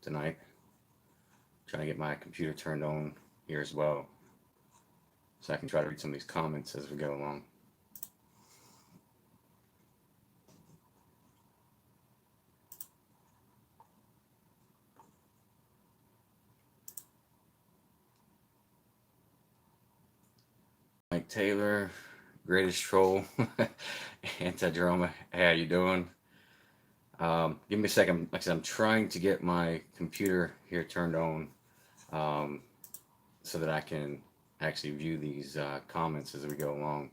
tonight. Trying to get my computer turned on here as well, so I can try to read some of these comments as we go along. Mike Taylor, greatest troll, anti-drama. Hey, how you doing? Give me a second. Like I said, I'm trying to get my computer here turned on, um, so that I can actually view these comments as we go along.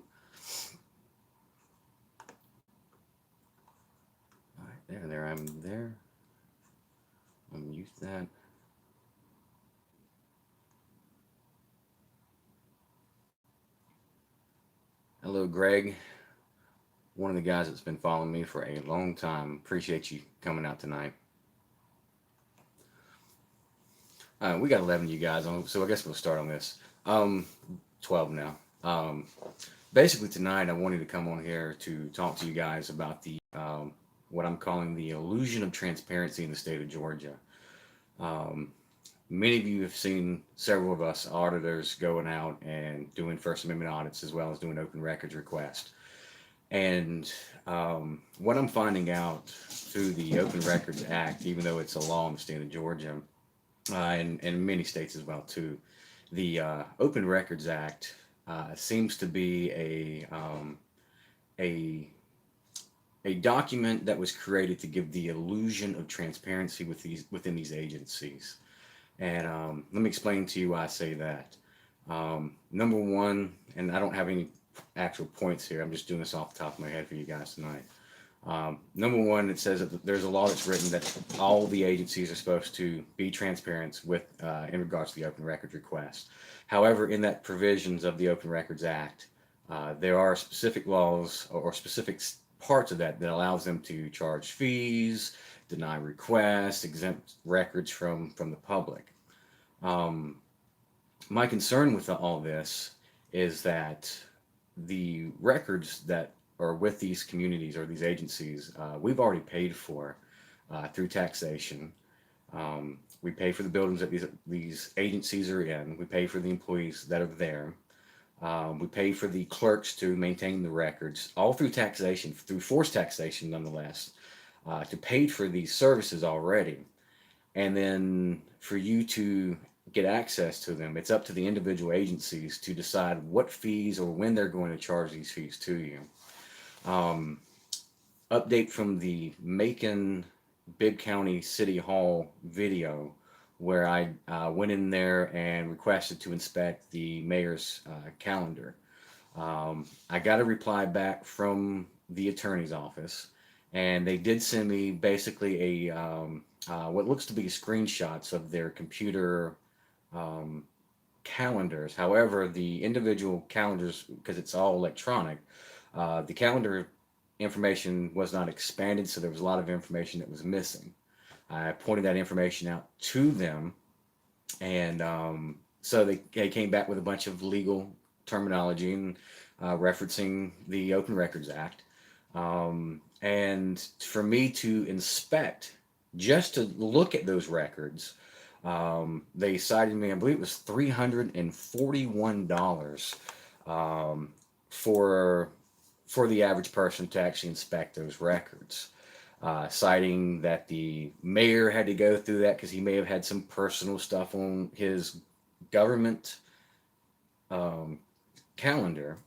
All right, there, I'm there. I'll mute that. Hello, Greg, one of the guys that's been following me for a long time. Appreciate you coming out tonight. We got 11 of you guys on, so I guess we'll start on this. 12 now. Basically, tonight I wanted to come on here to talk to you guys about the what I'm calling the illusion of transparency in the state of Georgia. Um, Many of you have seen several of us auditors going out and doing First Amendment audits as well as doing open records requests. And what I'm finding out through the Open Records Act, even though it's a law in the state of Georgia, and many states as well too, the Open Records Act seems to be a a document that was created to give the illusion of transparency within these agencies. And let me explain to you why I say that. Number one, and I don't have any actual points here. I'm just doing this off the top of my head for you guys tonight. Number one, it says that there's a law that's written that all the agencies are supposed to be transparent with in regards to the open records request. However, in that provisions of the Open Records Act, there are specific laws or specific parts of that that allows them to charge fees, deny requests, exempt records from the public. Um, my concern with all this is that the records that are with these communities or these agencies, we've already paid for through taxation. We pay for the buildings that these agencies are in. We pay for the employees that are there. We pay for the clerks to maintain the records, all through taxation, through forced taxation, nonetheless, to pay for these services already. And then for you to get access to them, it's up to the individual agencies to decide what fees or when they're going to charge these fees to you. Um, Update from the Macon Bibb County City Hall video where I went in there and requested to inspect the mayor's calendar. I got a reply back from the attorney's office, and they did send me basically a what looks to be screenshots of their computer um, calendars. However, the individual calendars, because it's all electronic, the calendar information was not expanded, so there was a lot of information that was missing. I pointed that information out to them, and so they came back with a bunch of legal terminology and referencing the Open Records Act. And for me to inspect, just to look at those records, they cited me, I believe it was $341 um, for for the average person to actually inspect those records, citing that the mayor had to go through that because he may have had some personal stuff on his government um, calendar,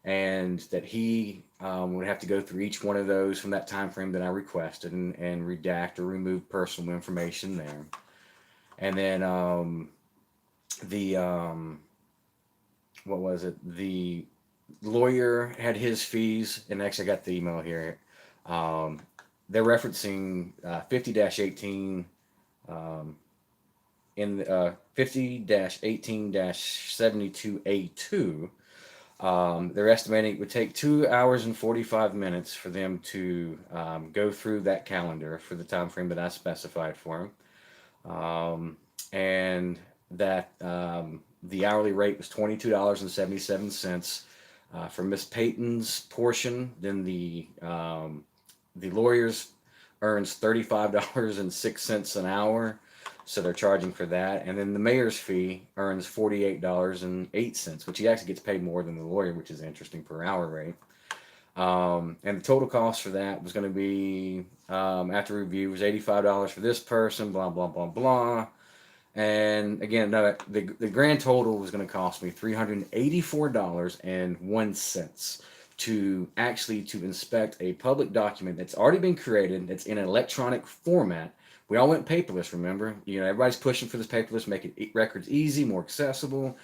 and that he would have to go through each one of those from that time frame that I requested and redact or remove personal information there. And then the what was it? The lawyer had his fees, and actually I got the email here. Um, they're referencing 50-18 um, in 50-18-72A2. They're estimating it would take 2 hours and 45 minutes for them to go through that calendar for the time frame that I specified for them, and that the hourly rate was $22.77 for Miss Payton's portion. Then the lawyers earns $35.06 an hour. So they're charging for that. And then the mayor's fee earns $48.08, which he actually gets paid more than the lawyer, which is interesting per hour rate. And the total cost for that was going to be, after review, was $85 for this person, blah, blah, blah, blah. And again, no, the grand total was going to cost me $384.01 to inspect a public document that's already been created, that's in an electronic format. We all went paperless, remember? Everybody's pushing for this paperless, making records easy, more accessible.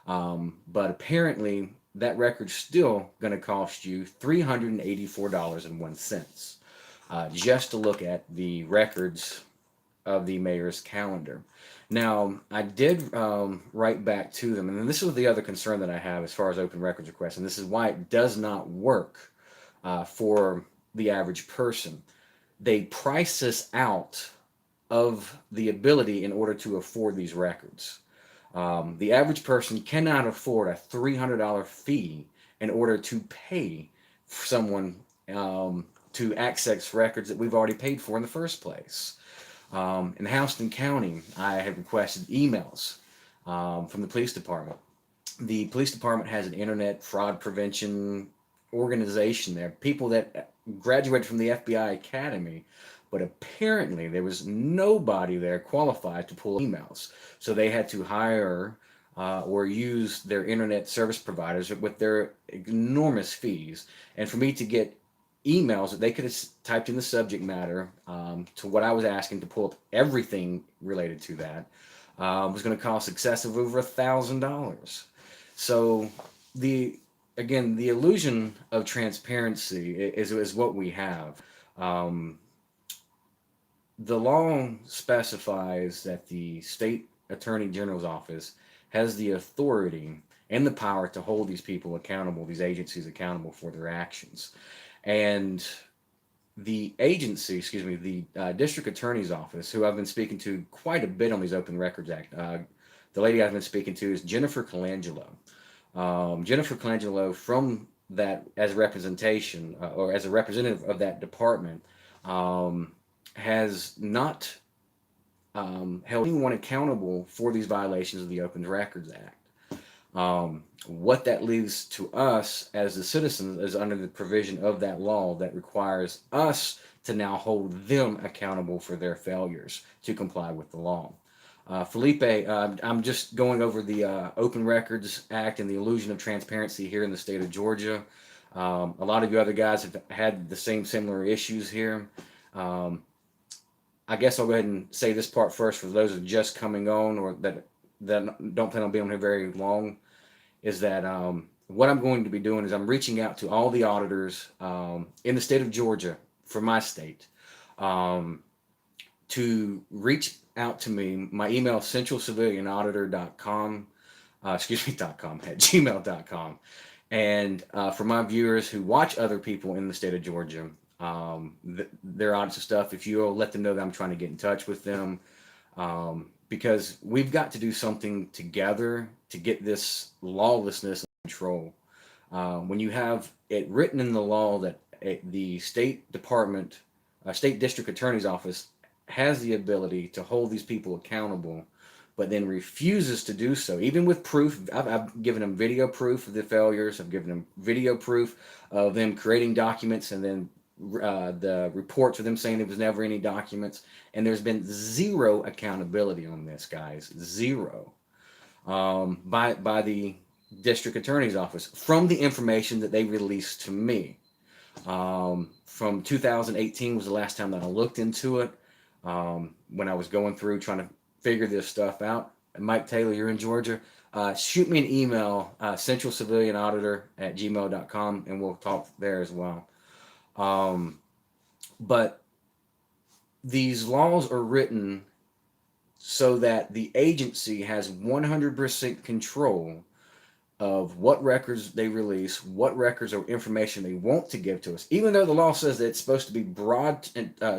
But apparently, that record's still going to cost you $384.01 just to look at the records of the mayor's calendar. Now, I did write back to them, and this is the other concern that I have as far as open records requests, and this is why it does not work for the average person. They price us out of the ability in order to afford these records. The average person cannot afford a $300 fee in order to pay someone to access records that we've already paid for in the first place. In Houston County, I have requested emails from the police department. The police department has an internet fraud prevention organization there, people that graduated from the FBI Academy, but apparently there was nobody there qualified to pull emails. So they had to hire or use their internet service providers with their enormous fees. And for me to get emails that they could have typed in the subject matter to what I was asking to pull up everything related to that was going to cost excessive over $1,000. So the illusion of transparency is what we have. The law specifies that the state attorney general's office has the authority and the power to hold these people accountable, these agencies accountable for their actions. And the district attorney's office, who I've been speaking to quite a bit on these Open Records Act, the lady I've been speaking to is Jennifer Colangelo. Jennifer Colangelo, from that as a representation or as a representative of that department, has not held anyone accountable for these violations of the Open Records Act. What that leaves to us as the citizens is under the provision of that law that requires us to now hold them accountable for their failures to comply with the law. Felipe, I'm just going over the Open Records Act and the illusion of transparency here in the state of Georgia. A lot of you other guys have had the similar issues here. I guess I'll go ahead and say this part first for those who are just coming on or that don't plan on being on here very long, is that what I'm going to be doing is I'm reaching out to all the auditors in the state of Georgia, for my state, to reach out to me. My email is centralcivilianauditor.com, at gmail.com. And for my viewers who watch other people in the state of Georgia, their audits and stuff, if you'll let them know that I'm trying to get in touch with them, because we've got to do something together to get this lawlessness in control. When you have it written in the law that the state department, state district attorney's office has the ability to hold these people accountable, but then refuses to do so, even with proof. I've given them video proof of the failures. I've given them video proof of them creating documents and then the reports of them saying there was never any documents, and there's been zero accountability on this, guys. Zero by the district attorney's office from the information that they released to me. From 2018 was the last time that I looked into it, when I was going through trying to figure this stuff out. And Mike Taylor, you're in Georgia. Shoot me an email, centralcivilianauditor@gmail.com, and we'll talk there as well. But these laws are written so that the agency has 100% control of what records they release, what records or information they want to give to us, even though the law says that it's supposed to be broad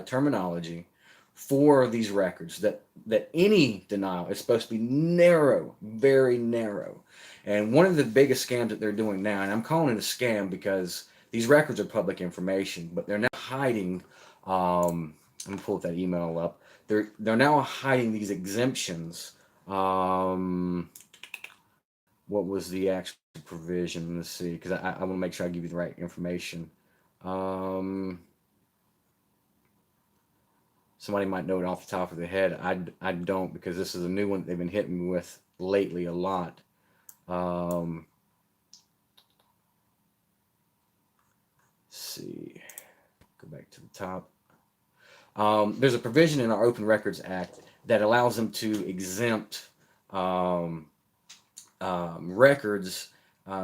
terminology for these records, that any denial is supposed to be narrow, very narrow. And one of the biggest scams that they're doing now, and I'm calling it a scam because these records are public information, but they're now hiding, let me pull that email up. they're now hiding these exemptions. Um, what was the actual provision? Let's see, because I want to make sure I give you the right information. Um, Somebody might know it off the top of their head. I don't, because this is a new one that they've been hitting me with lately a lot. Um, let's see, go back to the top. There's a provision in our Open Records Act that allows them to exempt um, records,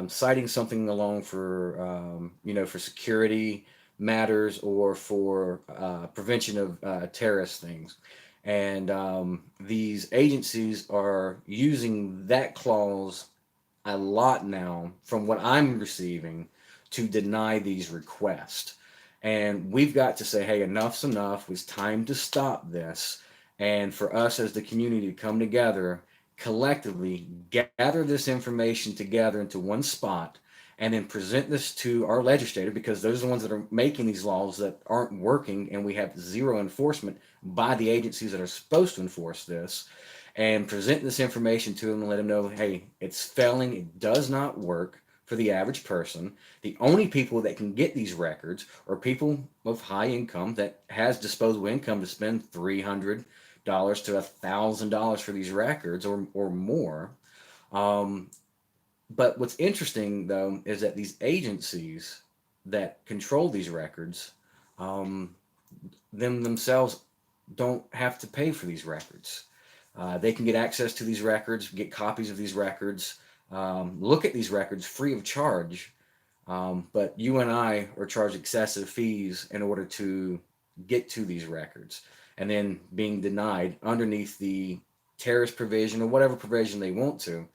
citing something along for for security matters or for prevention of terrorist things. And these agencies are using that clause a lot now, from what I'm receiving, to deny these requests. And we've got to say, hey, enough's enough. It's time to stop this. And for us as the community to come together collectively, gather this information together into one spot, and then present this to our legislator, because those are the ones that are making these laws that aren't working, and we have zero enforcement by the agencies that are supposed to enforce this, and present this information to them and let them know, hey, it's failing, it does not work for the average person. The only people that can get these records are people of high income that has disposable income to spend $300 to $1,000 for these records, or more. Um, but what's interesting though is that these agencies that control these records, um, themselves don't have to pay for these records. They can get access to these records, get copies of these records, look at these records free of charge. But you and I are charged excessive fees in order to get to these records, and then being denied underneath the terrorist provision or whatever provision they want to.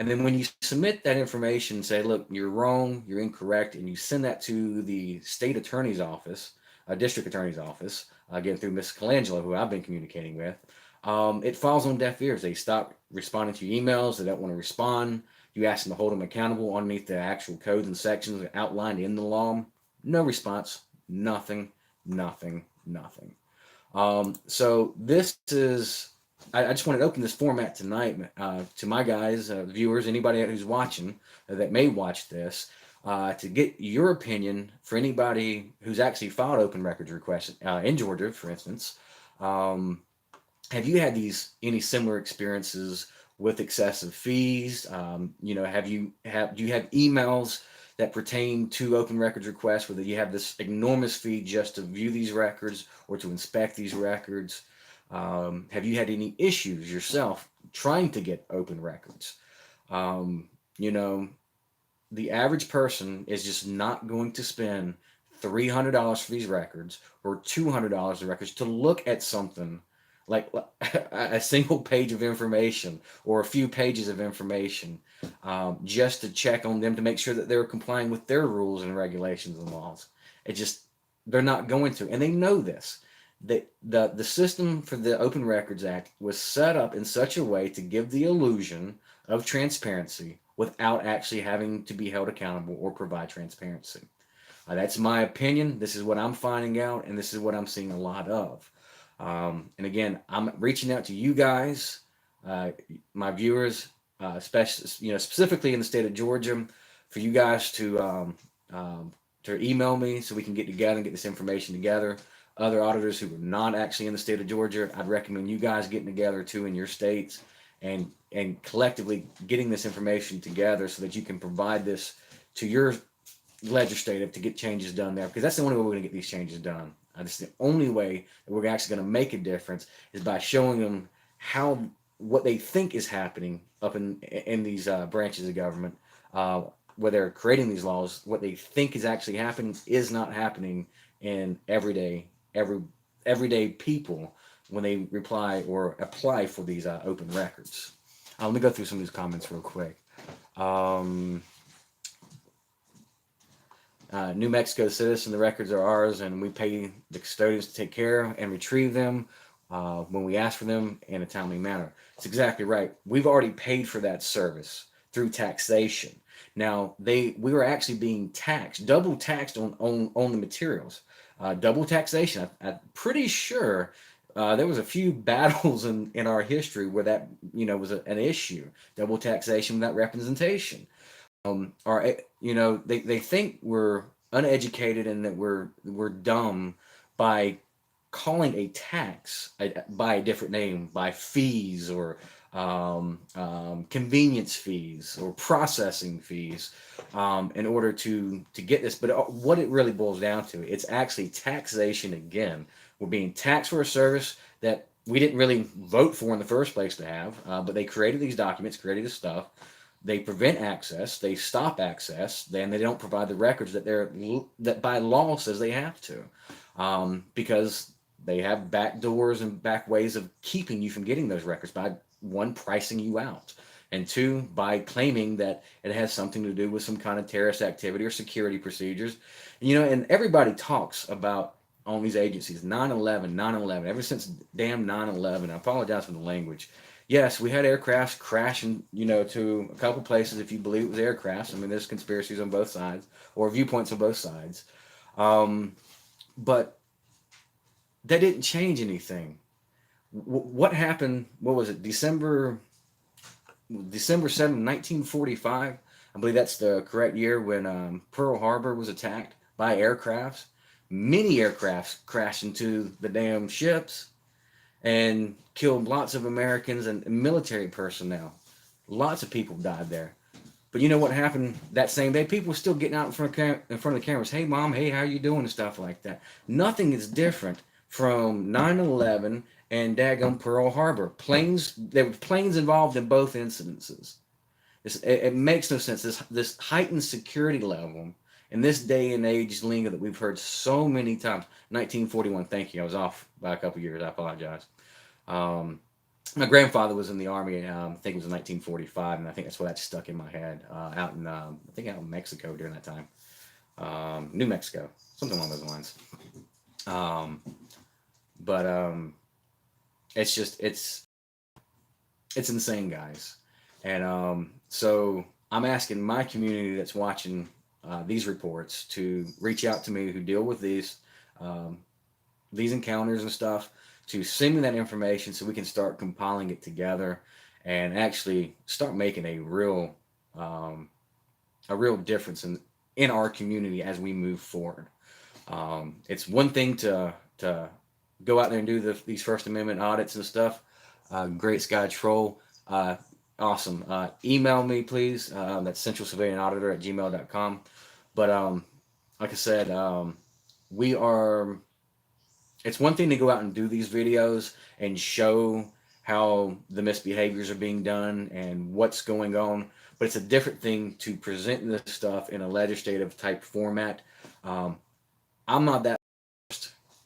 And then when you submit that information, say, look, you're wrong, you're incorrect, and you send that to the state attorney's office, district attorney's office, again through Miss Colangelo, who I've been communicating with, it falls on deaf ears. They stop responding to your emails. They don't want to respond. You ask them to hold them accountable underneath the actual codes and sections outlined in the law. No response. Nothing. Nothing. Nothing. So this is, I just wanted to open this format tonight to my guys, viewers, anybody who's watching that may watch this, to get your opinion for anybody who's actually filed open records requests in Georgia, for instance. Um, have you had any similar experiences with excessive fees? Do you have emails that pertain to open records requests, whether you have this enormous fee just to view these records or to inspect these records? Have you had any issues yourself trying to get open records? Um, you know, the average person is just not going to spend $300 for these records or $200 for records to look at something like a single page of information or a few pages of information, just to check on them to make sure that they're complying with their rules and regulations and laws. It just, they're not going to, and they know this. The system for the Open Records Act was set up in such a way to give the illusion of transparency without actually having to be held accountable or provide transparency. That's my opinion. This is what I'm finding out, and this is what I'm seeing a lot of. And again, I'm reaching out to you guys, my viewers, especially, specifically in the state of Georgia, for you guys to email me so we can get together and get this information together. Other auditors who are not actually in the state of Georgia, I'd recommend you guys getting together too in your states, and collectively getting this information together so that you can provide this to your legislative to get changes done there, because that's the only way we're going to get these changes done. That's the only way that we're actually going to make a difference, is by showing them how what they think is happening up in these branches of government, where they're creating these laws. What they think is actually happening is not happening in everyday people when they reply or apply for these open records. Let me go through some of these comments real quick. New Mexico citizen, the records are ours, and we pay the custodians to take care and retrieve them when we ask for them in a timely manner. It's exactly right. We've already paid for that service through taxation. Now, we were actually being taxed, double taxed on the materials. Double taxation. I'm pretty sure there was a few battles in our history where that was an issue. Double taxation without representation. Or they think we're uneducated and that we're dumb by calling a tax by a different name, by fees or convenience fees or processing fees, in order to get this. But what it really boils down to, it's actually taxation again. We're being taxed for a service that we didn't really vote for in the first place to have, but they created these documents, created this stuff. They prevent access, they stop access, then they don't provide the records that by law says they have to, because they have back doors and back ways of keeping you from getting those records by, one, pricing you out, and two, by claiming that it has something to do with some kind of terrorist activity or security procedures. And everybody talks about on these agencies 9/11, 9/11, ever since damn 9/11. I apologize for the language. Yes, we had aircrafts crashing, to a couple places. If you believe it was aircrafts, I mean, there's conspiracies on both sides or viewpoints on both sides. But that didn't change anything. What happened? What was it? December 7th, 1945. I believe that's the correct year when Pearl Harbor was attacked by aircrafts. Many aircrafts crashed into the damn ships and killed lots of Americans and military personnel. Lots of people died there. But you know what happened that same day? People were still getting out in front of the cameras. Hey, mom. Hey, how you doing? And stuff like that. Nothing is different from 9/11 and daggum Pearl Harbor. There were planes involved in both incidences. It makes no sense. This heightened security level in this day and age lingo that we've heard so many times. 1941. Thank you. I was off by a couple years. I apologize. My grandfather was in the army. I think it was in 1945, and I think that's why that stuck in my head. Out in Mexico during that time, New Mexico, something along those lines. But it's insane, guys. And so I'm asking my community that's watching these reports to reach out to me, who deal with these encounters and stuff, to send me that information so we can start compiling it together and actually start making a real difference in our community as we move forward. It's one thing to go out there and do these First Amendment audits and stuff. Great Sky Troll. Awesome. Email me, please. That's centralcivilianauditor@gmail.com. But like I said, it's one thing to go out and do these videos and show how the misbehaviors are being done and what's going on, but it's a different thing to present this stuff in a legislative type format. I'm not that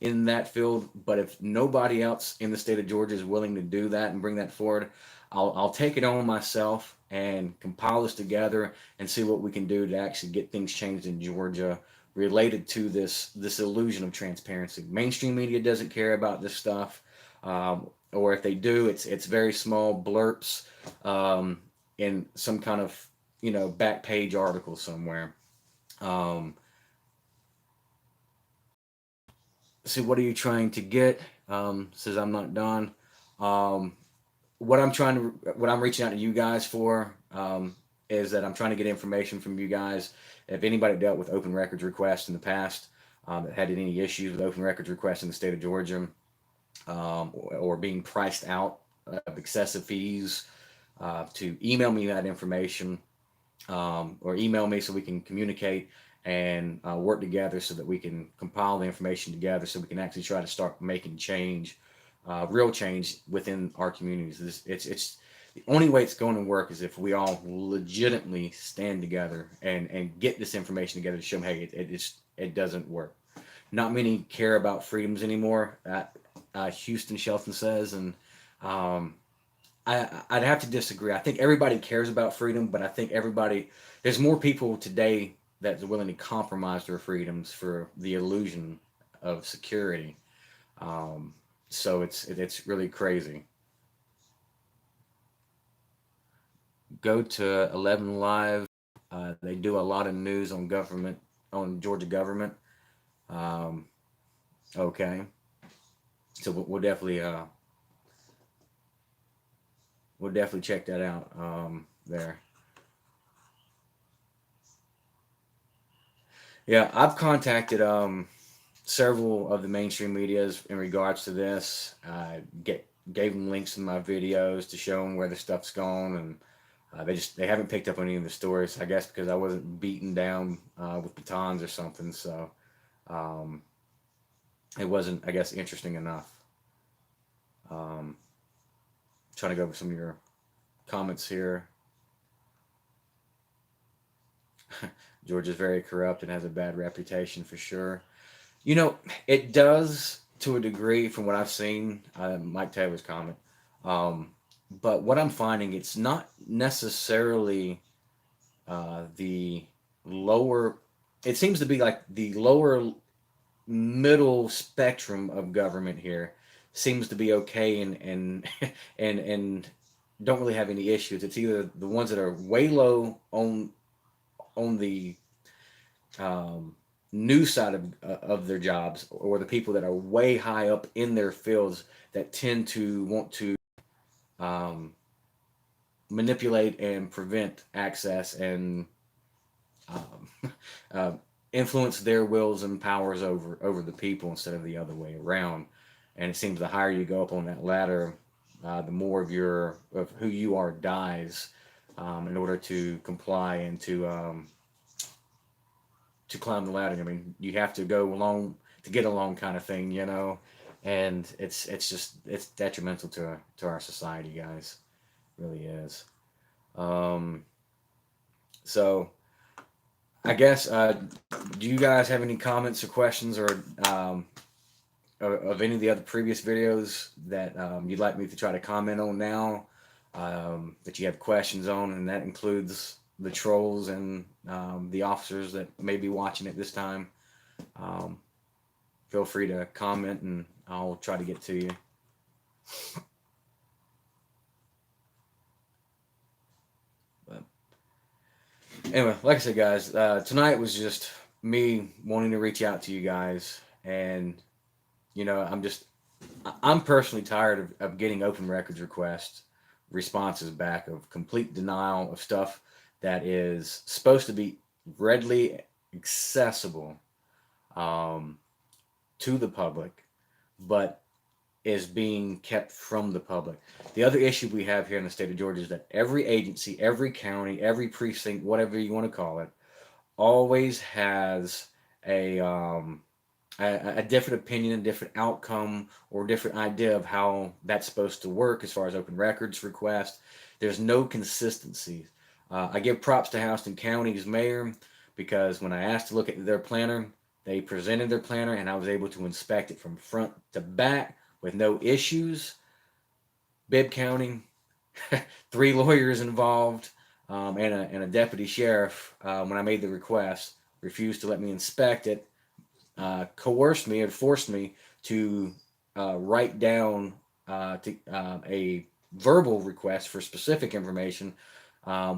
in that field, but if nobody else in the state of Georgia is willing to do that and bring that forward, I'll take it on myself and compile this together and see what we can do to actually get things changed in Georgia related to this illusion of transparency. Mainstream media doesn't care about this stuff, or if they do, it's very small blurps in some kind of back page article somewhere. See, what are you trying to get? Says I'm not done. What I'm reaching out to you guys for is that I'm trying to get information from you guys. If anybody dealt with open records requests in the past, that had any issues with open records requests in the state of Georgia, or being priced out of excessive fees, to email me that information, or email me so we can communicate and work together so that we can compile the information together so we can actually try to start making change, real change within our communities. It's the only way it's going to work is if we all legitimately stand together and get this information together to show them, hey, it doesn't work. Not many care about freedoms anymore. Houston Shelton says, and I'd have to disagree. I think everybody cares about freedom, but I think there's more people today that's willing to compromise their freedoms for the illusion of security. So it's really crazy. Go to 11 Live. They do a lot of news on Georgia government. Okay. So we'll definitely check that out there. Yeah, I've contacted several of the mainstream medias in regards to this. Get Gave them links in my videos to show them where the stuff's gone, and they haven't picked up any of the stories. I guess because I wasn't beaten down with batons or something, so um, it wasn't, I guess, interesting enough. Um, Trying to go over some of your comments here. Georgia's very corrupt and has a bad reputation for sure. You know, it does to a degree from what I've seen. Mike Taylor's comment. Um, but what I'm finding, it's not necessarily the lower. It seems to be like the lower middle spectrum of government here seems to be okay and don't really have any issues. It's either the ones that are way low on the um, new side of their jobs, or the people that are way high up in their fields that tend to want to um, manipulate and prevent access and um, uh, influence their wills and powers over the people instead of the other way around. And it seems the higher you go up on that ladder, the more of who you are dies in order to comply and to climb the ladder. I mean, you have to go along to get along, kind of thing, you know. And it's detrimental to our society, guys. It really is. Um, so I guess do you guys have any comments or questions or of any of the other previous videos that you'd like me to try to comment on now, that you have questions on, and that includes the trolls and the officers that may be watching it this time. Um, Feel free to comment and I'll try to get to you. But anyway, like I said, guys, tonight was just me wanting to reach out to you guys, and I'm personally tired of getting open records requests responses back of complete denial of stuff that is supposed to be readily accessible um, to the public, but is being kept from the public. The other issue we have here in the state of Georgia is that every agency, every county, every precinct, whatever you want to call it, always has a um, a different opinion, a different outcome, or a different idea of how that's supposed to work as far as open records request. There's no consistency. I give props to Houston County's mayor because when I asked to look at their planner, they presented their planner and I was able to inspect it from front to back with no issues. Bibb County, three lawyers involved, and a deputy sheriff, when I made the request, refused to let me inspect it, coerced me and forced me to write down a verbal request for specific information,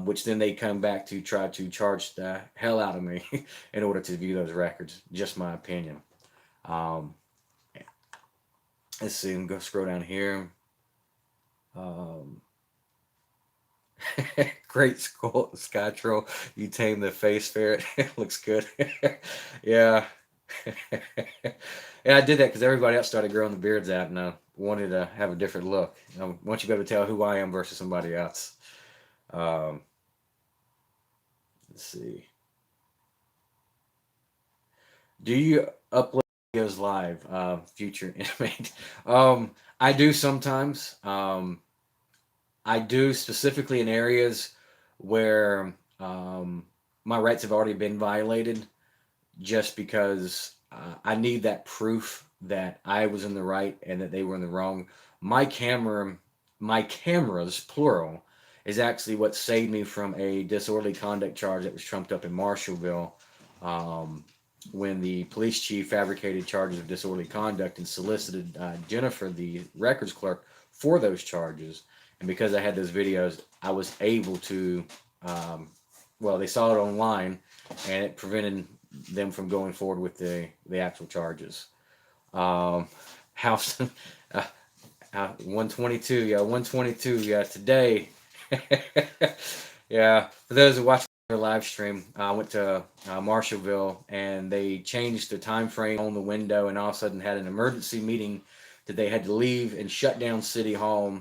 which then they come back to try to charge the hell out of me in order to view those records. Just my opinion. Um, let's see. I'm going to scroll down here. Um, Great sky troll. You tame the face ferret. Looks good. Yeah. Yeah, I did that because everybody else started growing the beards out, and I wanted to have a different look. I want you to be able to tell who I am versus somebody else. Um, let's see. Do you upload videos live? Future inmate. I do sometimes. I do specifically in areas where my rights have already been violated, just because I need that proof that I was in the right and that they were in the wrong. My camera, my cameras, plural, is actually what saved me from a disorderly conduct charge that was trumped up in Marshallville, um, when the police chief fabricated charges of disorderly conduct and solicited Jennifer, the records clerk, for those charges. And because I had those videos, I was able to, well, they saw it online, and it prevented them from going forward with the actual charges. Um, House 122, yeah, 122, yeah, today. Yeah, for those who watch our live stream, I went to Marshallville, and they changed the time frame on the window, and all of a sudden had an emergency meeting that they had to leave and shut down City Hall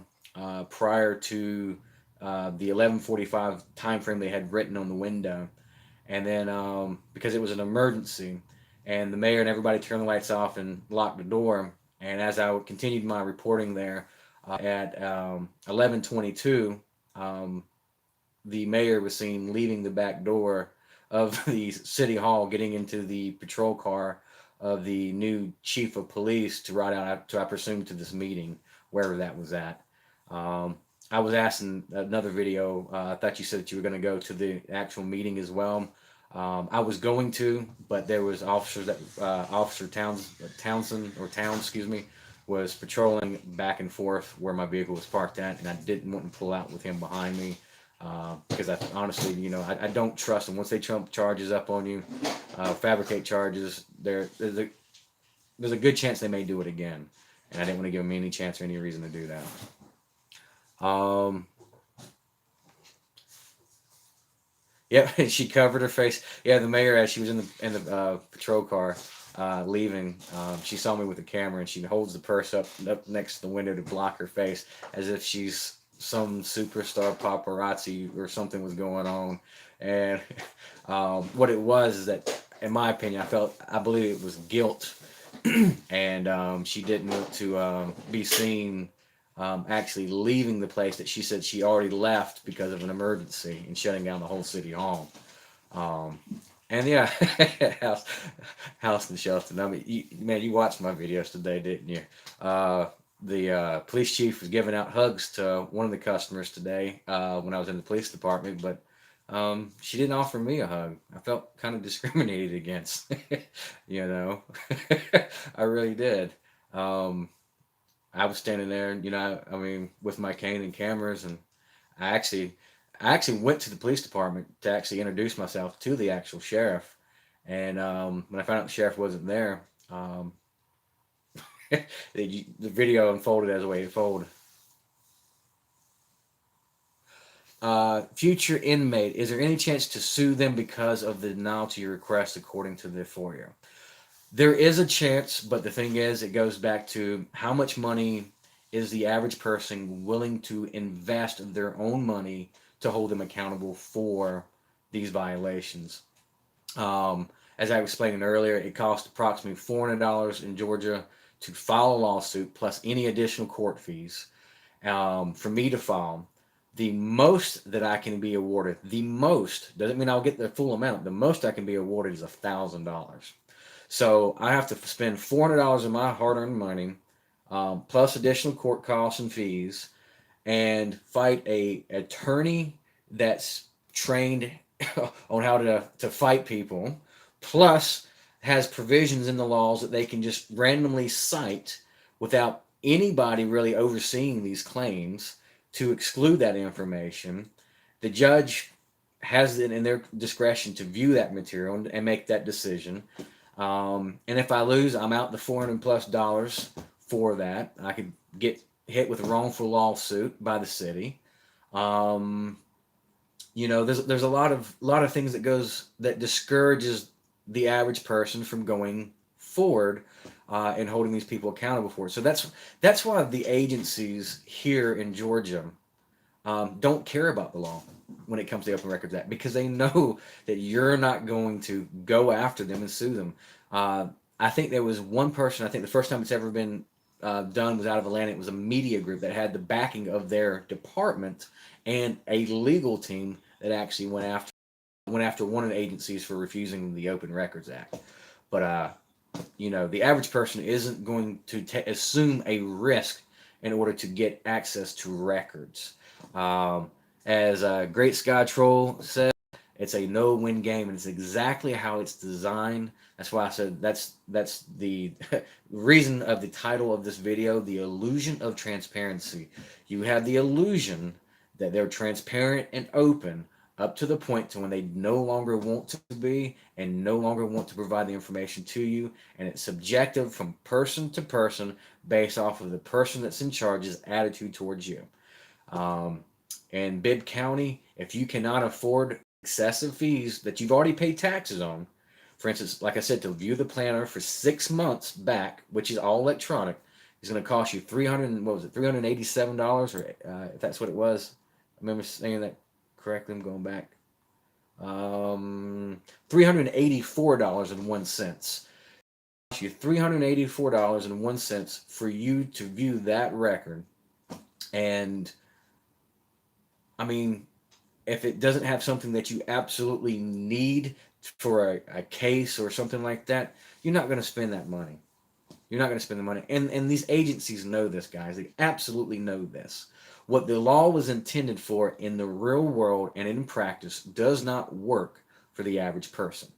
prior to the 11:45 time frame they had written on the window. And then because it was an emergency, and the mayor and everybody turned the lights off and locked the door. And as I continued my reporting there at 11:22, the mayor was seen leaving the back door of the city hall, getting into the patrol car of the new chief of police to ride out to, I presume, to this meeting, wherever that was at. I was asked in another video, I thought you said that you were going to go to the actual meeting as well. I was going to, but there was officers that Officer Townsend or Towns, excuse me, was patrolling back and forth where my vehicle was parked at, and I didn't want to pull out with him behind me because I honestly, I don't trust them. Once they trump charges up on you, fabricate charges, there's a good chance they may do it again, and I didn't want to give them any chance or any reason to do that. Yep, she covered her face. Yeah, the mayor, as she was in the patrol car leaving, she saw me with the camera, and she holds the purse up next to the window to block her face, as if she's some superstar paparazzi or something was going on. And what it was is that, in my opinion, I believe it was guilt, and she didn't want to be seen actually leaving the place that she said she already left because of an emergency and shutting down the whole city hall. And yeah, House and Shelton. I mean, you watched my videos today, didn't you? The police chief was giving out hugs to one of the customers today when I was in the police department, but she didn't offer me a hug. I felt kind of discriminated against, I really did. I was standing there, I mean, with my cane and cameras, and I actually went to the police department to actually introduce myself to the actual sheriff. And when I found out the sheriff wasn't there, the video unfolded as the way it unfolded. Future inmate, is there any chance to sue them because of the denial to your request according to the FOIA? There is a chance, but the thing is, it goes back to how much money is the average person willing to invest their own money to hold them accountable for these violations. As I was explaining earlier, it costs approximately $400 in Georgia to file a lawsuit, plus any additional court fees for me to file. The most that I can be awarded, the most, doesn't mean I'll get the full amount, the most I can be awarded is $1,000. So I have to spend $400 of my hard-earned money, plus additional court costs and fees, and fight a attorney that's trained on how to fight people, plus has provisions in the laws that they can just randomly cite without anybody really overseeing these claims to exclude that information. The judge has it in their discretion to view that material and make that decision. And if I lose, I'm out the $400+ for that. I could get hit with a wrongful lawsuit by the city. There's a lot of things that discourages the average person from going forward and holding these people accountable for it. So that's why the agencies here in Georgia don't care about the law when it comes to the Open Records Act, because they know that you're not going to go after them and sue them. I think there was one person, I think the first time it's ever been done was out of Atlanta. It was a media group that had the backing of their department and a legal team that actually went after one of the agencies for refusing the Open Records Act. But the average person isn't going to assume a risk in order to get access to records. As Great Sky Troll said, it's a no-win game, and it's exactly how it's designed. That's why I said that's the reason of the title of this video, the illusion of transparency. You have the illusion that they're transparent and open, up to the point to when they no longer want to be and no longer want to provide the information to you, and it's subjective from person to person based off of the person that's in charge's attitude towards you. Um, in Bibb County, if you cannot afford excessive fees that you've already paid taxes on, for instance, like I said, to view the planner for 6 months back, which is all electronic, is going to cost you $387, or if that's what it was. I remember saying that correctly. I'm going back. $384.01. You $384.01 for you to view that record, and I mean, if it doesn't have something that you absolutely need for a case or something like that, you're not going to spend that money. You're not going to spend the money. And these agencies know this, guys. They absolutely know this. What the law was intended for in the real world and in practice does not work for the average person.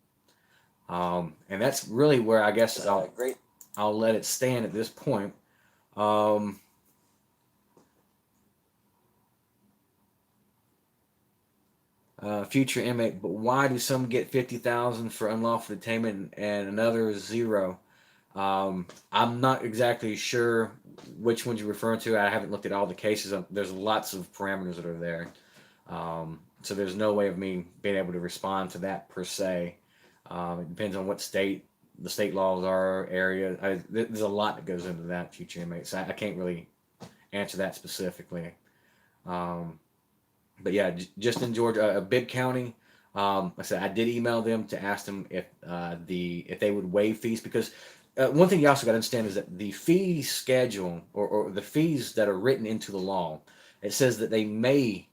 And that's really where I guess I'll let it stand at this point. Um, Future inmate, but why do some get 50,000 for unlawful detainment and another is zero? I'm not exactly sure which ones you're referring to. I haven't looked at all the cases. There's lots of parameters that are there, so there's no way of me being able to respond to that per se. It depends on what state the state laws are, area. There's a lot that goes into that, future inmates. I can't really answer that specifically. Um, but yeah, just in Georgia, Bibb County. I said I did email them to ask them if they would waive fees, because one thing you also got to understand is that the fee schedule, or the fees that are written into the law, it says that they may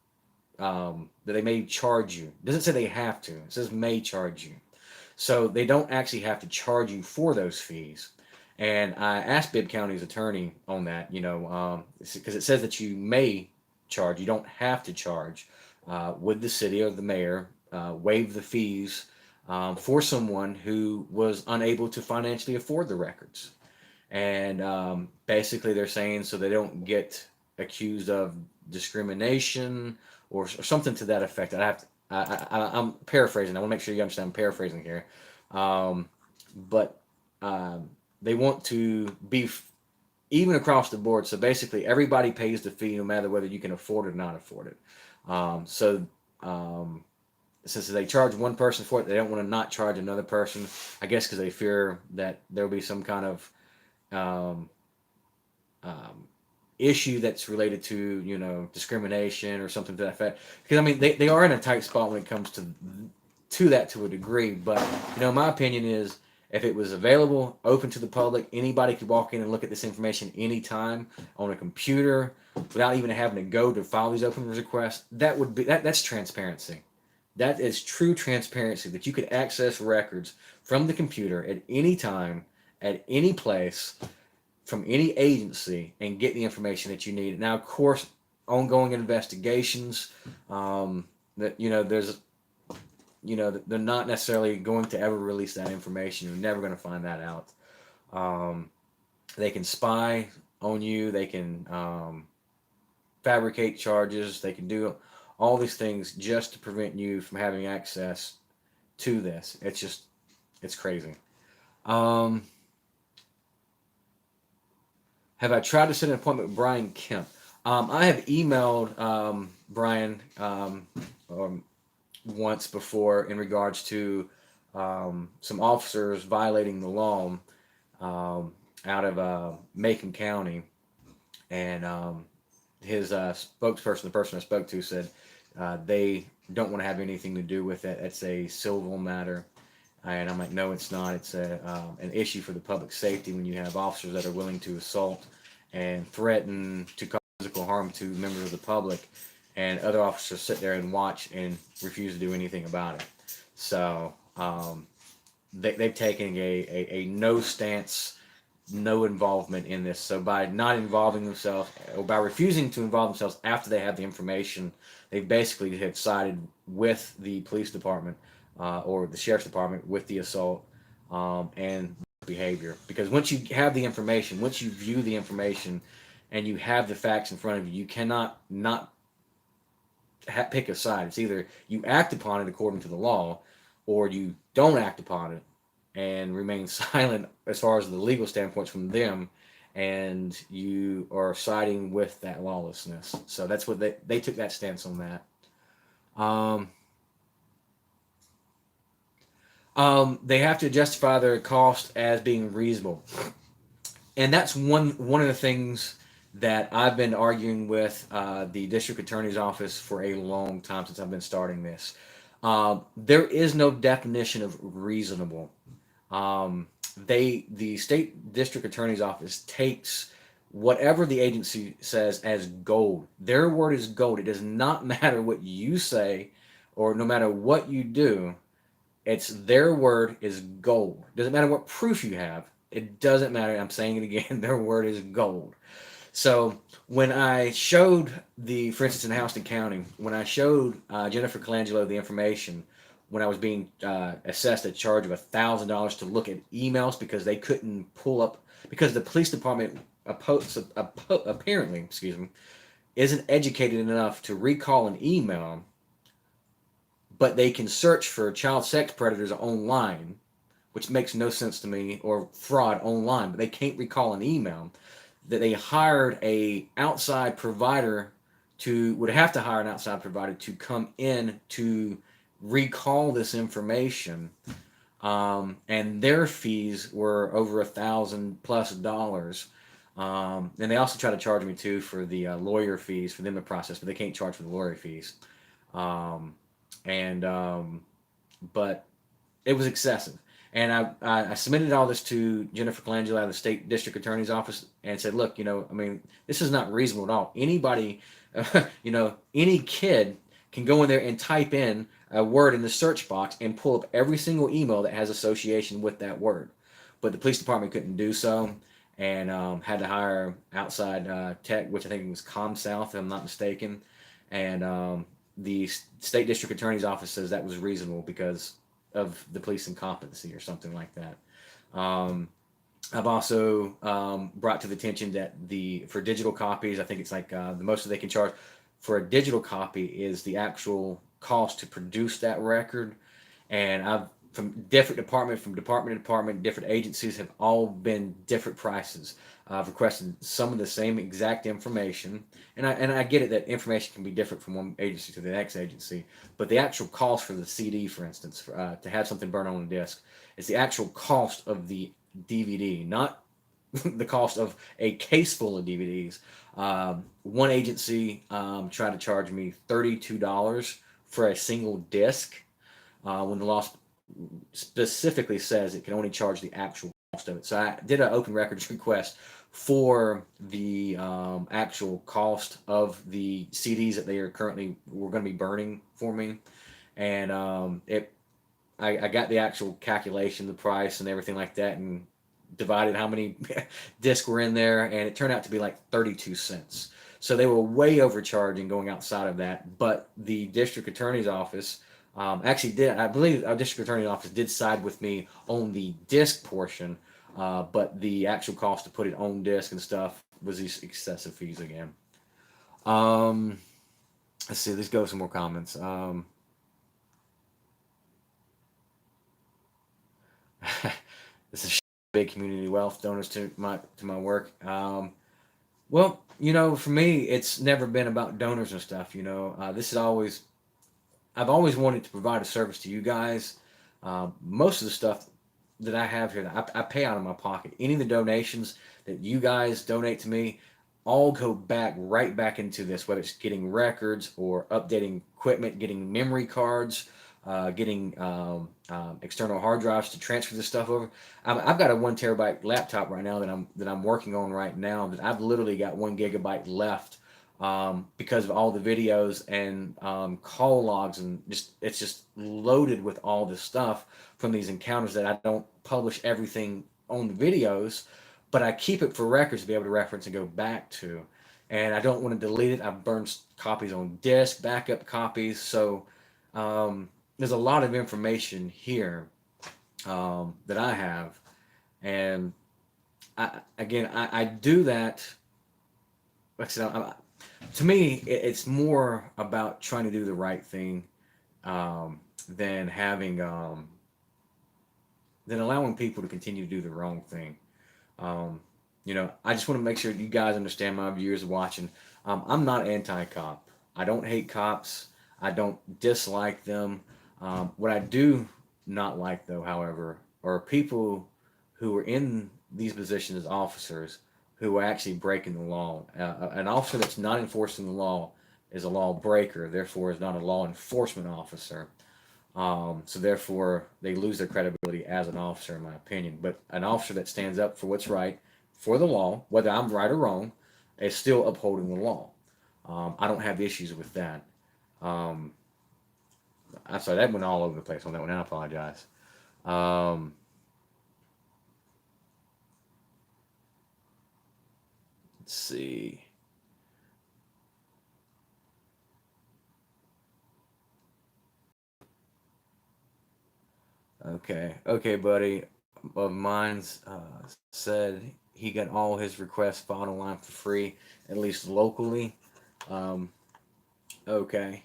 charge you. It doesn't say they have to. It says may charge you. So they don't actually have to charge you for those fees. And I asked Bibb County's attorney on that, because it says that you may charge, you don't have to charge. Would the city or the mayor waive the fees for someone who was unable to financially afford the records? And basically, they're saying so they don't get accused of discrimination or something to that effect. I'm paraphrasing. I want to make sure you understand. I'm paraphrasing here, but they want to be even across the board. So basically, everybody pays the fee, no matter whether you can afford it or not afford it. So since they charge one person for it, they don't want to not charge another person. I guess because they fear that there'll be some kind of um, um, issue that's related to discrimination or something to that effect. Because I mean they are in a tight spot when it comes to that to a degree. But my opinion is, if it was available, open to the public, anybody could walk in and look at this information anytime on a computer without even having to go to file these open requests. That's transparency. That is true transparency, that you could access records from the computer at any time, at any place, from any agency, and get the information that you need. Now, of course, ongoing investigations, that there's they're not necessarily going to ever release that information. You're never going to find that out. They can spy on you. They can fabricate charges. They can do all these things just to prevent you from having access to this. It's crazy. Um, have I tried to set an appointment with Brian Kemp? I have emailed Brian once before in regards to some officers violating the law out of Macon County, and his spokesperson, the person I spoke to, said they don't want to have anything to do with it. It's a civil matter. And I'm like, no, it's not. It's an issue for the public safety when you have officers that are willing to assault and threaten to cause physical harm to members of the public, and other officers sit there and watch and refuse to do anything about it. So they've taken a no stance, no involvement in this. So by not involving themselves, or by refusing to involve themselves after they have the information, they basically have sided with the police department or the sheriff's department with the assault and behavior. Because once you have the information, once you view the information, and you have the facts in front of you, you cannot not pick a side. It's either you act upon it according to the law, or you don't act upon it and remain silent as far as the legal standpoints from them, and you are siding with that lawlessness. So that's what they took that stance on that. Um, they have to justify their cost as being reasonable, and that's one of the things that I've been arguing with the district attorney's office for a long time since I've been starting this. There is no definition of reasonable. Um, the state district attorney's office takes whatever the agency says as gold. Their word is gold. It does not matter what you say, or no matter what you do. It's their word is gold. Doesn't matter what proof you have. It doesn't matter. I'm saying it again. Their word is gold. So when I showed for instance, in Houston County, when I showed Jennifer Colangelo the information, when I was being assessed a charge of $1,000 to look at emails because they couldn't pull up, because the police department apparently, excuse me, isn't educated enough to recall an email, but they can search for child sex predators online, which makes no sense to me, or fraud online, but they can't recall an email. That they hired a outside provider would have to hire an outside provider to come in to recall this information, and their fees were over $1,000+ and they also try to charge me too for the lawyer fees for them to process, but they can't charge for the lawyer fees. um, and But it was excessive. And I submitted all this to Jennifer Colangelo out of the state district attorney's office and said, look, I mean, this is not reasonable at all. Anybody, any kid can go in there and type in a word in the search box and pull up every single email that has association with that word. But the police department couldn't do so, and had to hire outside tech, which I think was ComSouth, if I'm not mistaken. And the state district attorney's office says that was reasonable because of the police incompetency or something like that. I've also brought to the attention that for digital copies, I think it's like the most that they can charge for a digital copy is the actual cost to produce that record. And I've from department to department, different agencies have all been different prices. I've requested some of the same exact information, and I get it that information can be different from one agency to the next agency, but the actual cost for the CD, for instance, to have something burn on a disc, is the actual cost of the DVD, not the cost of a case full of DVDs. One agency tried to charge me $32 for a single disc, when the law specifically says it can only charge the actual cost of it. So I did an open records request for the actual cost of the CDs that we're going to be burning for me, and I got the actual calculation, the price, and everything like that, and divided how many discs were in there, and it turned out to be like 32 cents. So they were way overcharging going outside of that. But the district attorney's office actually did, I believe our district attorney's office did side with me on the disc portion, but the actual cost to put it on disc and stuff was these excessive fees again. Um, let's see, let's go with some more comments. This is big community wealth donors to my work. Well, for me, it's never been about donors and stuff. This is always I've always wanted to provide a service to you guys. Most of the stuff that I have here, I pay out of my pocket. Any of the donations that you guys donate to me, all go right back into this, whether it's getting records or updating equipment, getting memory cards, getting external hard drives to transfer this stuff over. I've got a 1 terabyte laptop right now that I'm working on right now, that I've literally got 1 GB left, because of all the videos and call logs, and it's just loaded with all this stuff from these encounters that I don't publish everything on the videos, but I keep it for records to be able to reference and go back to. And I don't want to delete it. I've burned copies on disk, backup copies. So there's a lot of information here that I have. And I do that. Like I said, To me, it's more about trying to do the right thing, than having than allowing people to continue to do the wrong thing. Um, I just want to make sure you guys understand, my viewers watching. I'm not anti-cop. I don't hate cops. I don't dislike them. What I do not like, though, however, are people who are in these positions as officers who are actually breaking the law. An officer that's not enforcing the law is a law breaker, therefore is not a law enforcement officer. So therefore, they lose their credibility as an officer, in my opinion. But an officer that stands up for what's right for the law, whether I'm right or wrong, is still upholding the law. I don't have issues with that. Um, I'm sorry, that went all over the place on that one. I apologize. Um, let's see. Okay, buddy. Of mine's said he got all his requests filed online for free, at least locally. Um, okay.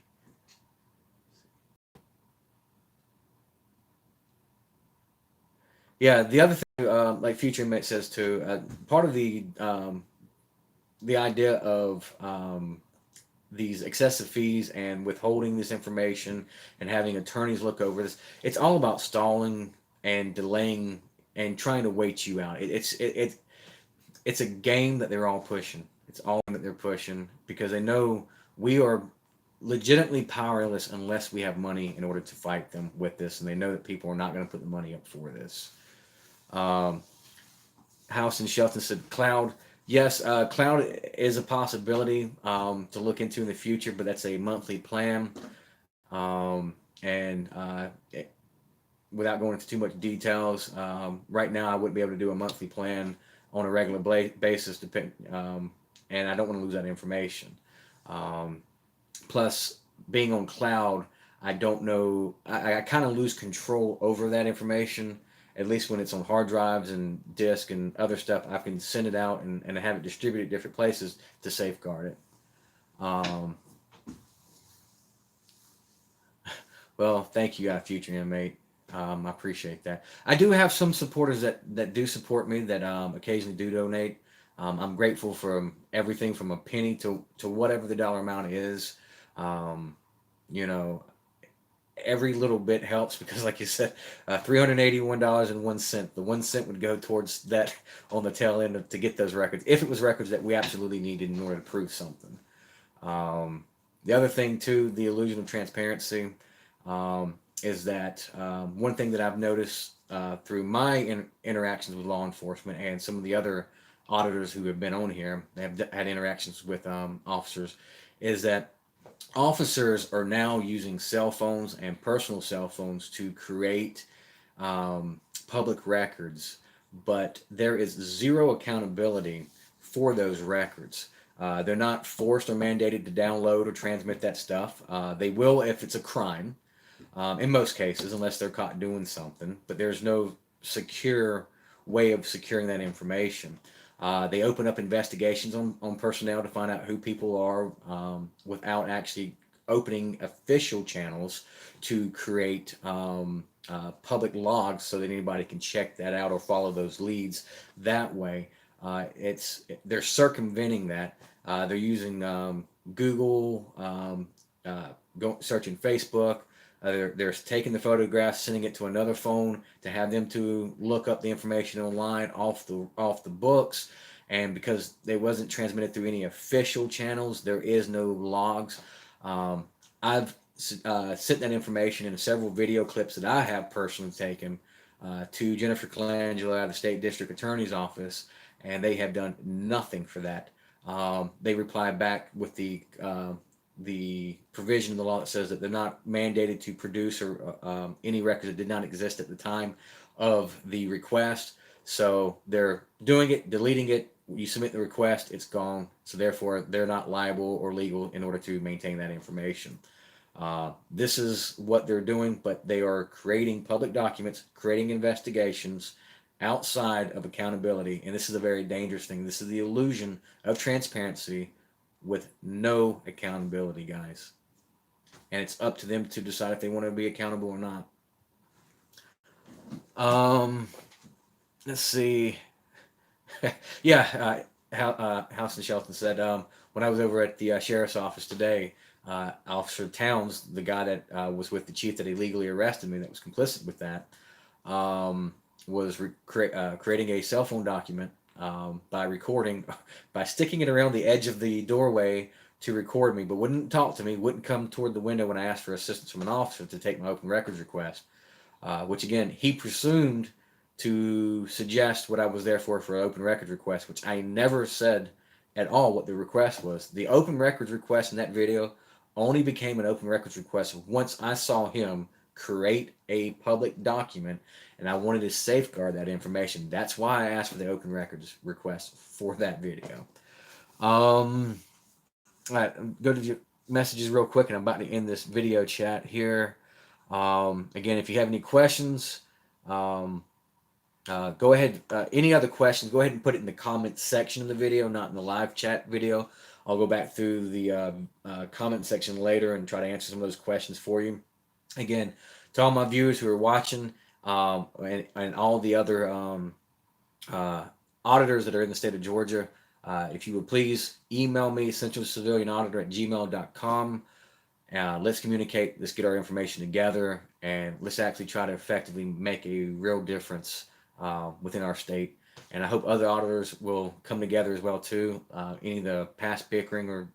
Yeah, the other thing, like Future Mate says too, part of the idea of these excessive fees and withholding this information and having attorneys look over this, it's all about stalling and delaying and trying to wait you out. It's a game that they're all pushing. It's all that they're pushing because they know we are legitimately powerless unless we have money in order to fight them with this, and they know that people are not going to put the money up for this. Um, House and Shelton said cloud. Yes, cloud is a possibility to look into in the future, but that's a monthly plan. And without going into too much details, right now I wouldn't be able to do a monthly plan on a regular basis. And I don't want to lose that information. Um, Plus, being on cloud, I don't know. I kind of lose control over that information. At least when it's on hard drives and disk and other stuff, I can send it out and have it distributed different places to safeguard it. Um, well, thank you, future inmate. I appreciate that. I do have some supporters that do support me that occasionally do donate. I'm grateful for everything from a penny to whatever the dollar amount is. Um, you know, every little bit helps because, like you said, $381.01. The 1 cent would go towards that on the tail end to get those records, if it was records that we absolutely needed in order to prove something. Um, the other thing, too, the illusion of transparency, is that one thing that I've noticed through my interactions with law enforcement and some of the other auditors who have been on here, they have had interactions with officers, is that officers are now using cell phones and personal cell phones to create public records, but there is zero accountability for those records. They're not forced or mandated to download or transmit that stuff. They will if it's a crime, in most cases, unless they're caught doing something, but there's no secure way of securing that information. They open up investigations on personnel to find out who people are without actually opening official channels to create public logs so that anybody can check that out or follow those leads that way. They're circumventing that. They're using Google, searching Facebook. They're taking the photographs, sending it to another phone to have them to look up the information online off the books. And because they wasn't transmitted through any official channels, there is no logs. I've sent that information in several video clips that I have personally taken to Jennifer Colangelo at the State District Attorney's Office, and they have done nothing for that. They replied back with the provision in the law that says that they're not mandated to produce or any records that did not exist at the time of the request. So they're doing it, deleting it. You submit the request, it's gone. So therefore, they're not liable or legal in order to maintain that information. This is what they're doing, but they are creating public documents, creating investigations outside of accountability. And this is a very dangerous thing. This is the illusion of transparency with no accountability, guys. And it's up to them to decide if they want to be accountable or not. Um, let's see. Yeah, House and Shelton said, when I was over at the sheriff's office today, Officer Towns, the guy that was with the chief that illegally arrested me, that was complicit with that, um, was creating a cell phone document by recording, by sticking it around the edge of the doorway to record me, but wouldn't talk to me, wouldn't come toward the window when I asked for assistance from an officer to take my open records request, which again, he presumed to suggest what I was there for an open records request, which I never said at all what the request was. The open records request in that video only became an open records request once I saw him create a public document and I wanted to safeguard that information. That's why I asked for the open records request for that video. All right, go to your messages real quick, and I'm about to end this video chat here. Again, if you have any questions, um, go ahead. Any other questions, go ahead and put it in the comments section of the video, not in the live chat video. I'll go back through the comment section later and try to answer some of those questions for you. Again, to all my viewers who are watching, and all the other uh, auditors that are in the state of Georgia, if you would please email me, centralcivilianauditor@gmail.com. Let's communicate, let's get our information together, and let's actually try to effectively make a real difference within our state. And I hope other auditors will come together as well too. Any of the past bickering or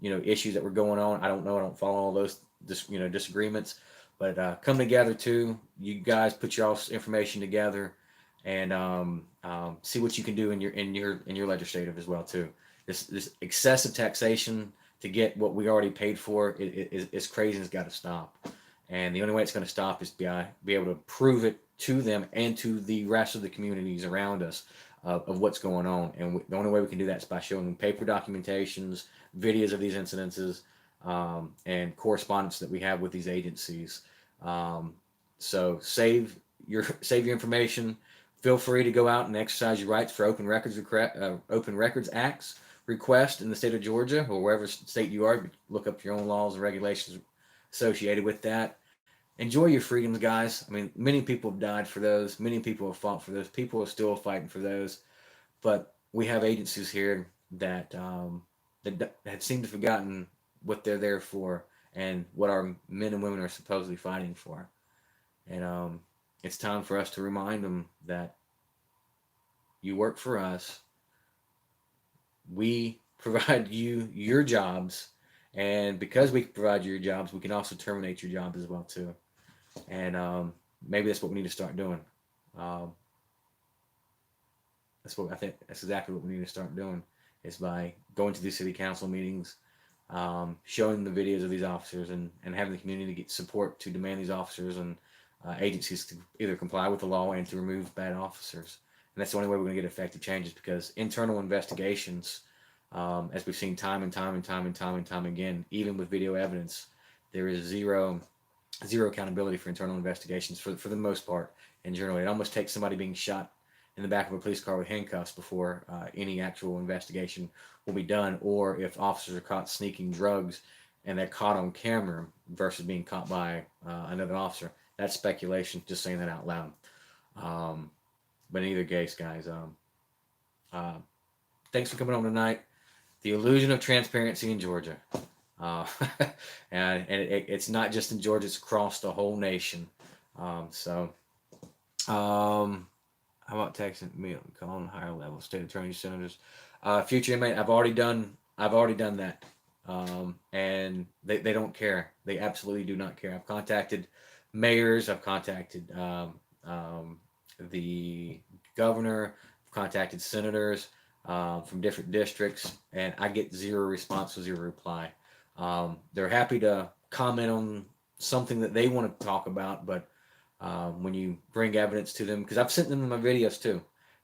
issues that were going on, I don't know, I don't follow all those disagreements, but come together too. You guys put your information together and see what you can do in your legislative as well too. This excessive taxation to get what we already paid for is crazy and it's got to stop. And the only way it's going to stop is be able to prove it to them and to the rest of the communities around us of what's going on. And the only way we can do that is by showing them paper documentations, videos of these incidences, and correspondence that we have with these agencies. So save your information. Feel free to go out and exercise your rights for open records acts request in the state of Georgia or wherever state you are. Look up your own laws and regulations associated with that. Enjoy your freedoms, guys. I mean, many people have died for those. Many people have fought for those. People are still fighting for those. But we have agencies here that that have seemed to have forgotten what they're there for and what our men and women are supposedly fighting for. And it's time for us to remind them that you work for us. We provide you your jobs, and because we provide you your jobs, we can also terminate your job as well too. And maybe that's what we need to start doing. Um, that's what I think. That's exactly what we need to start doing is by going to these city council meetings, showing the videos of these officers, and having the community get support to demand these officers and agencies to either comply with the law and to remove bad officers. And that's the only way we're going to get effective changes, because internal investigations, as we've seen time and time and time and time and time again, even with video evidence, there is zero accountability for internal investigations for the most part. And generally, it almost takes somebody being shot in the back of a police car with handcuffs before any actual investigation will be done, or if officers are caught sneaking drugs and they're caught on camera versus being caught by another officer. That's speculation, just saying that out loud. But in either case, guys, uh, thanks for coming on tonight. The illusion of transparency in Georgia. Uh, and it's not just in Georgia, it's across the whole nation. So, how about texting me calling higher level state attorneys, senators, future inmate? I've already done that, and they don't care. They absolutely do not care. I've contacted mayors. I've contacted the governor. I've contacted senators from different districts, and I get zero response, zero reply. They're happy to comment on something that they want to talk about, but when you bring evidence to them, because I've sent them my videos too,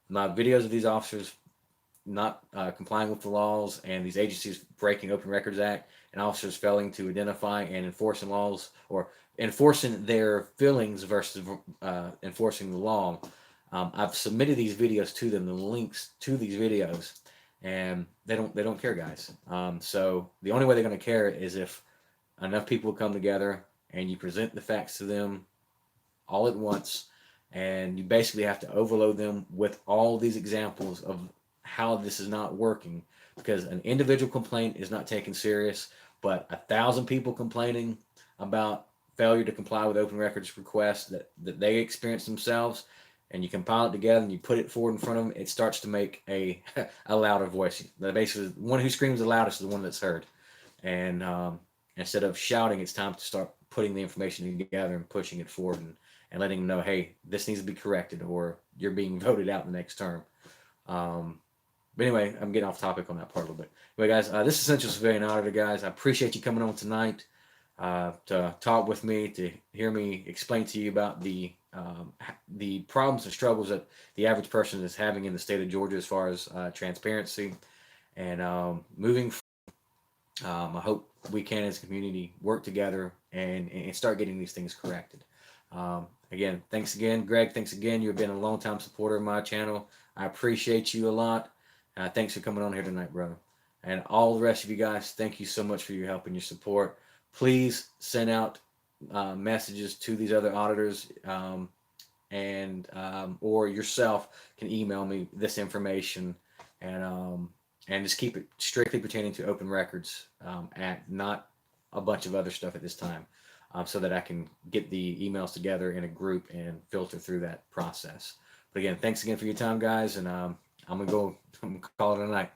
my videos of these officers not complying with the laws and these agencies breaking Open Records Act and officers failing to identify and enforcing laws, or enforcing their feelings versus enforcing the law. I've submitted these videos to them, the links to these videos, and they don't care, guys. So the only way they're going to care is if enough people come together and you present the facts to them all at once, and you basically have to overload them with all these examples of how this is not working, because an individual complaint is not taken serious, but 1,000 people complaining about failure to comply with open records requests that they experience themselves, and you compile it together and you put it forward in front of them, it starts to make a a louder voice. Basically, the one who screams the loudest is the one that's heard. And instead of shouting, it's time to start putting the information together and pushing it forward, and letting them know, hey, this needs to be corrected, or you're being voted out in the next term. Um, but anyway, I'm getting off topic on that part a little bit. Anyway, guys, this is Essential Civilian Auditor, guys. I appreciate you coming on tonight to talk with me, to hear me explain to you about the problems and struggles that the average person is having in the state of Georgia as far as transparency and moving. I hope we can, as a community, work together and start getting these things corrected. Again, thanks again, Greg. Thanks again. You've been a long time supporter of my channel. I appreciate you a lot. Thanks for coming on here tonight, brother. And all the rest of you guys, thank you so much for your help and your support. Please send out messages to these other auditors, and or yourself can email me this information, and and just keep it strictly pertaining to open records, at not a bunch of other stuff at this time, so that I can get the emails together in a group and filter through that process. But again, thanks again for your time, guys, and I'm gonna go. I'm gonna call it a night.